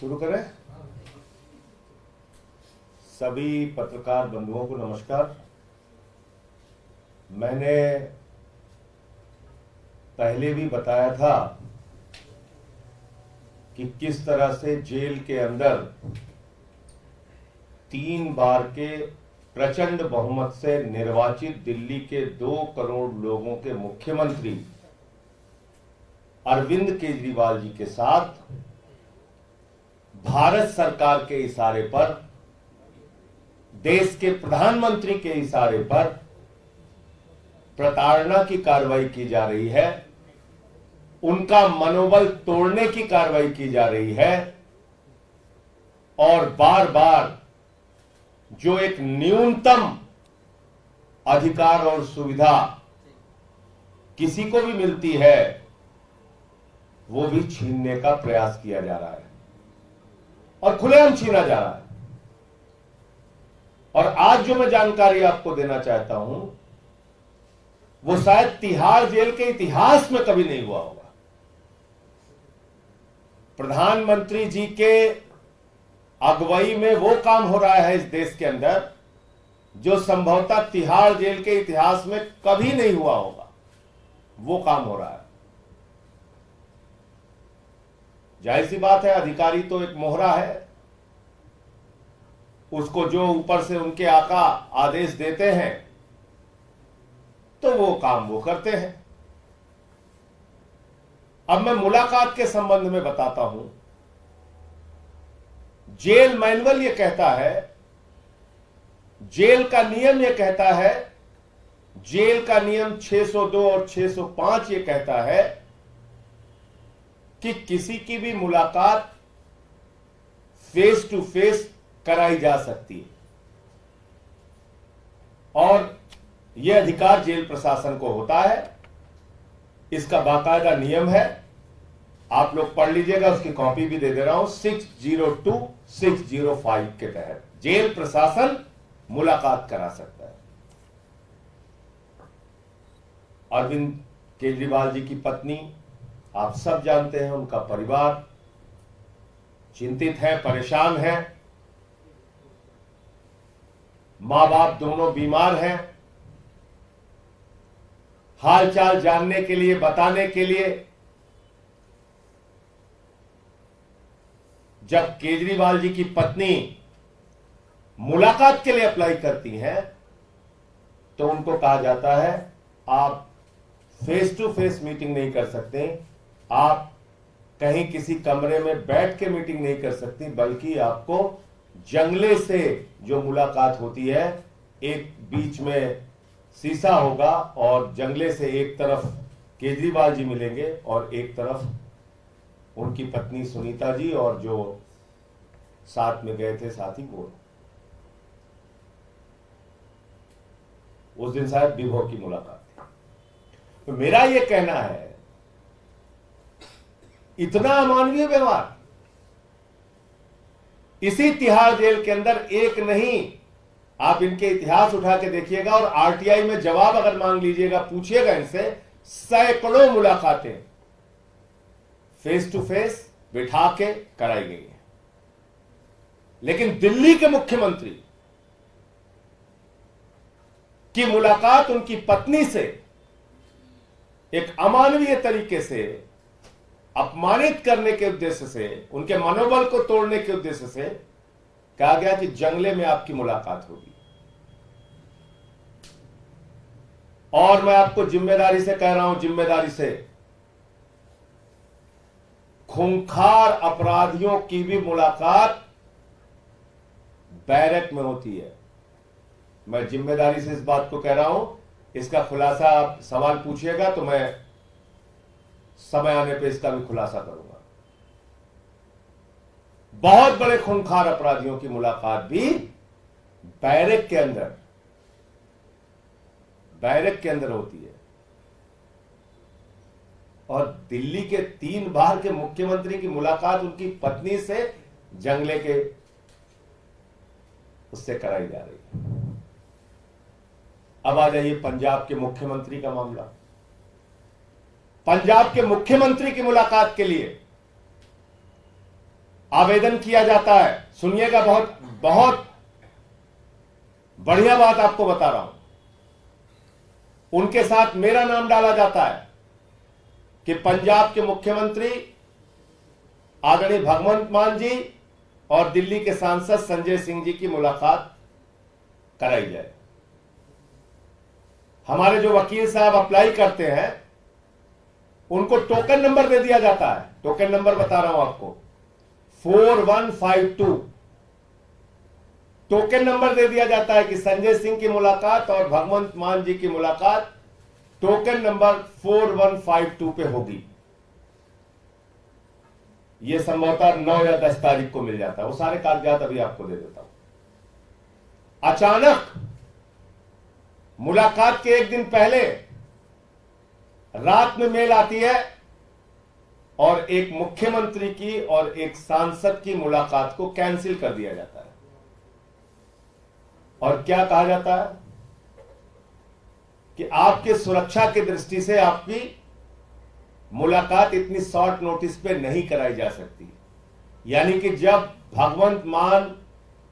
शुरू करें। सभी पत्रकार बंधुओं को नमस्कार। मैंने पहले भी बताया था कि किस तरह से जेल के अंदर 3 बार के प्रचंड बहुमत से निर्वाचित दिल्ली के 2 करोड़ लोगों के मुख्यमंत्री अरविंद केजरीवाल जी के साथ भारत सरकार के इशारे पर, देश के प्रधानमंत्री के इशारे पर प्रताड़ना की कार्रवाई की जा रही है, उनका मनोबल तोड़ने की कार्रवाई की जा रही है और बार बार जो एक न्यूनतम अधिकार और सुविधा किसी को भी मिलती है वो भी छीनने का प्रयास किया जा रहा है और खुलेआम छीना जा रहा है। और आज जो मैं जानकारी आपको देना चाहता हूं वो शायद तिहाड़ जेल के इतिहास में कभी नहीं हुआ होगा। प्रधानमंत्री जी के अगुवाई में वो काम हो रहा है इस देश के अंदर जो संभवतः तिहाड़ जेल के इतिहास में कभी नहीं हुआ होगा। वो काम हो रहा है। जाहिर सी बात है, अधिकारी तो एक मोहरा है, उसको जो ऊपर से उनके आका आदेश देते हैं तो वो काम वो करते हैं। अब मैं मुलाकात के संबंध में बताता हूं। जेल मैनुअल ये कहता है, जेल का नियम ये कहता है, जेल का नियम 602 और 605 ये कहता है कि किसी की भी मुलाकात फेस टू फेस कराई जा सकती है और यह अधिकार जेल प्रशासन को होता है। इसका बाकायदा नियम है, आप लोग पढ़ लीजिएगा, उसकी कॉपी भी दे रहा हूं। 602, 605 के तहत जेल प्रशासन मुलाकात करा सकता है। अरविंद केजरीवाल जी की पत्नी आप सब जानते हैं, उनका परिवार चिंतित है, परेशान है, मां बाप दोनों बीमार हैं। हालचाल जानने के लिए, बताने के लिए जब केजरीवाल जी की पत्नी मुलाकात के लिए अप्लाई करती हैं तो उनको कहा जाता है आप फेस टू फेस मीटिंग नहीं कर सकते, आप कहीं किसी कमरे में बैठ के मीटिंग नहीं कर सकती, बल्कि आपको जंगले से जो मुलाकात होती है, एक बीच में शीशा होगा और जंगले से एक तरफ केजरीवाल जी मिलेंगे और एक तरफ उनकी पत्नी सुनीता जी और जो साथ में गए थे साथी वो। उस दिन शायद विभो की मुलाकात थी। तो मेरा यह कहना है, इतना अमानवीय व्यवहार इसी तिहाड़ जेल के अंदर एक नहीं, आप इनके इतिहास उठा के देखिएगा और आरटीआई में जवाब अगर मांग लीजिएगा, पूछिएगा इनसे, सैकड़ों मुलाकातें फेस टू फेस बिठा के कराई गई हैं। लेकिन दिल्ली के मुख्यमंत्री की मुलाकात उनकी पत्नी से एक अमानवीय तरीके से, अपमानित करने के उद्देश्य से, उनके मनोबल को तोड़ने के उद्देश्य से कहा गया कि जंगले में आपकी मुलाकात होगी। और मैं आपको जिम्मेदारी से कह रहा हूं, जिम्मेदारी से, खूंखार अपराधियों की भी मुलाकात बैरक में होती है। मैं जिम्मेदारी से इस बात को कह रहा हूं। इसका खुलासा आप सवाल पूछिएगा तो मैं समय आने पे इसका भी खुलासा करूंगा। बहुत बड़े खूंखार अपराधियों की मुलाकात भी बैरक के अंदर होती है। और दिल्ली के 3 बार के मुख्यमंत्री की मुलाकात उनकी पत्नी से जंगले के उससे कराई जा रही है। अब आ जाइए पंजाब के मुख्यमंत्री का मामला। पंजाब के मुख्यमंत्री की मुलाकात के लिए आवेदन किया जाता है। सुनिएगा, बहुत बहुत बढ़िया बात आपको बता रहा हूं। उनके साथ मेरा नाम डाला जाता है कि पंजाब के मुख्यमंत्री आदरणीय भगवंत मान जी और दिल्ली के सांसद संजय सिंह जी की मुलाकात कराई जाए। हमारे जो वकील साहब अप्लाई करते हैं उनको टोकन नंबर दे दिया जाता है। टोकन नंबर बता रहा हूं आपको, 4152 टोकन नंबर दे दिया जाता है कि संजय सिंह की मुलाकात और भगवंत मान जी की मुलाकात टोकन नंबर 4152 पे होगी। यह संभवतः 9 या 10 तारीख को मिल जाता है। वो सारे कागजात अभी आपको दे देता हूं। अचानक मुलाकात के एक दिन पहले रात में मेल आती है और एक मुख्यमंत्री की और एक सांसद की मुलाकात को कैंसिल कर दिया जाता है। और क्या कहा जाता है कि आपके सुरक्षा की दृष्टि से आपकी मुलाकात इतनी शॉर्ट नोटिस पे नहीं कराई जा सकती। यानी कि जब भगवंत मान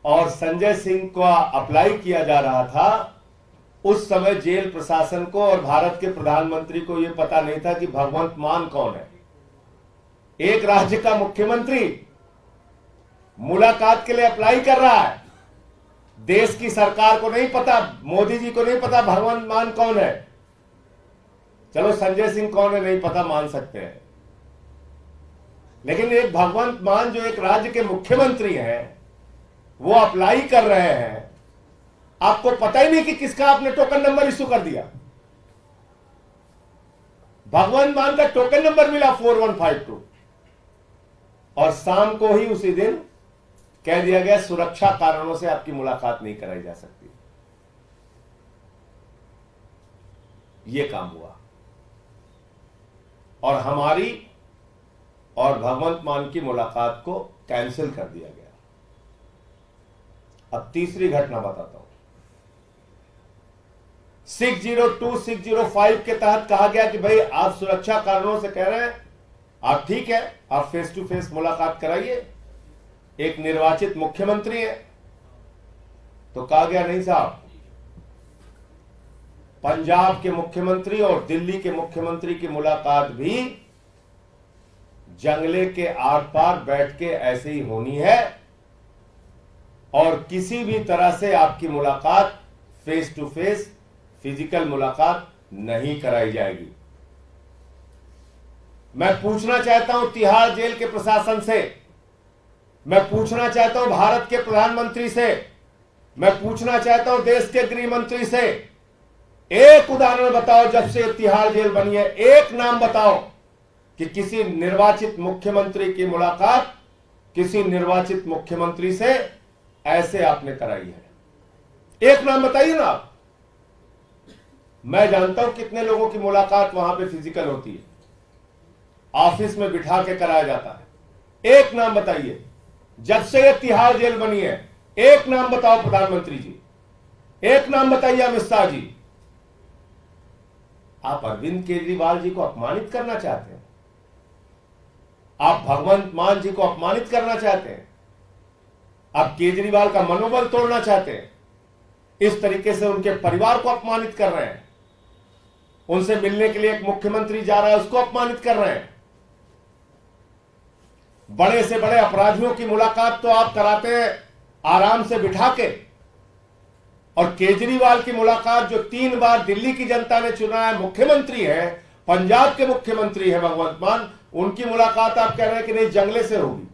और संजय सिंह को अप्लाई किया जा रहा था, उस समय जेल प्रशासन को और भारत के प्रधानमंत्री को यह पता नहीं था कि भगवंत मान कौन है। एक राज्य का मुख्यमंत्री मुलाकात के लिए अप्लाई कर रहा है। देश की सरकार को नहीं पता, मोदी जी को नहीं पता भगवंत मान कौन है। चलो संजय सिंह कौन है नहीं पता, मान सकते हैं, लेकिन एक भगवंत मान जो एक राज्य के मुख्यमंत्री हैं, वो अप्लाई कर रहे हैं। आपको पता ही नहीं कि किसका आपने टोकन नंबर इशू कर दिया। भगवंत मान का टोकन नंबर मिला 4152 और शाम को ही उसी दिन कह दिया गया सुरक्षा कारणों से आपकी मुलाकात नहीं कराई जा सकती। यह काम हुआ और हमारी और भगवंत मान की मुलाकात को कैंसिल कर दिया गया। अब तीसरी घटना बताता हूं। 602, 605 के तहत कहा गया कि भाई आप सुरक्षा कारणों से कह रहे हैं, आप ठीक है, आप फेस टू फेस मुलाकात कराइए। एक निर्वाचित मुख्यमंत्री है। तो कहा गया नहीं साहब, पंजाब के मुख्यमंत्री और दिल्ली के मुख्यमंत्री की मुलाकात भी जंगले के आर पार बैठ के ऐसे ही होनी है और किसी भी तरह से आपकी मुलाकात फेस टू फेस फिजिकल मुलाकात नहीं कराई जाएगी। मैं पूछना चाहता हूं तिहाड़ जेल के प्रशासन से, मैं पूछना चाहता हूं भारत के प्रधानमंत्री से, मैं पूछना चाहता हूं देश के गृह मंत्री से, एक उदाहरण बताओ जब से तिहाड़ जेल बनी है, एक नाम बताओ कि किसी निर्वाचित मुख्यमंत्री की मुलाकात किसी निर्वाचित मुख्यमंत्री से ऐसे आपने कराई है। एक नाम बताइए ना आप। मैं जानता हूं कितने लोगों की मुलाकात वहां पे फिजिकल होती है, ऑफिस में बिठा के कराया जाता है। एक नाम बताइए जब से ये तिहाड़ जेल बनी है, एक नाम बताओ प्रधानमंत्री जी, एक नाम बताइए अमित शाह जी। आप अरविंद केजरीवाल जी को अपमानित करना चाहते हैं, आप भगवंत मान जी को अपमानित करना चाहते हैं, आप केजरीवाल का मनोबल तोड़ना चाहते हैं, इस तरीके से उनके परिवार को अपमानित कर रहे हैं। उनसे मिलने के लिए एक मुख्यमंत्री जा रहा है, उसको अपमानित कर रहे हैं। बड़े से बड़े अपराधियों की मुलाकात तो आप कराते हैं आराम से बिठा के, और केजरीवाल की मुलाकात जो 3 बार दिल्ली की जनता ने चुना है, मुख्यमंत्री है, पंजाब के मुख्यमंत्री है भगवंत मान, उनकी मुलाकात आप कह रहे हैं कि नहीं जंगले से होगी।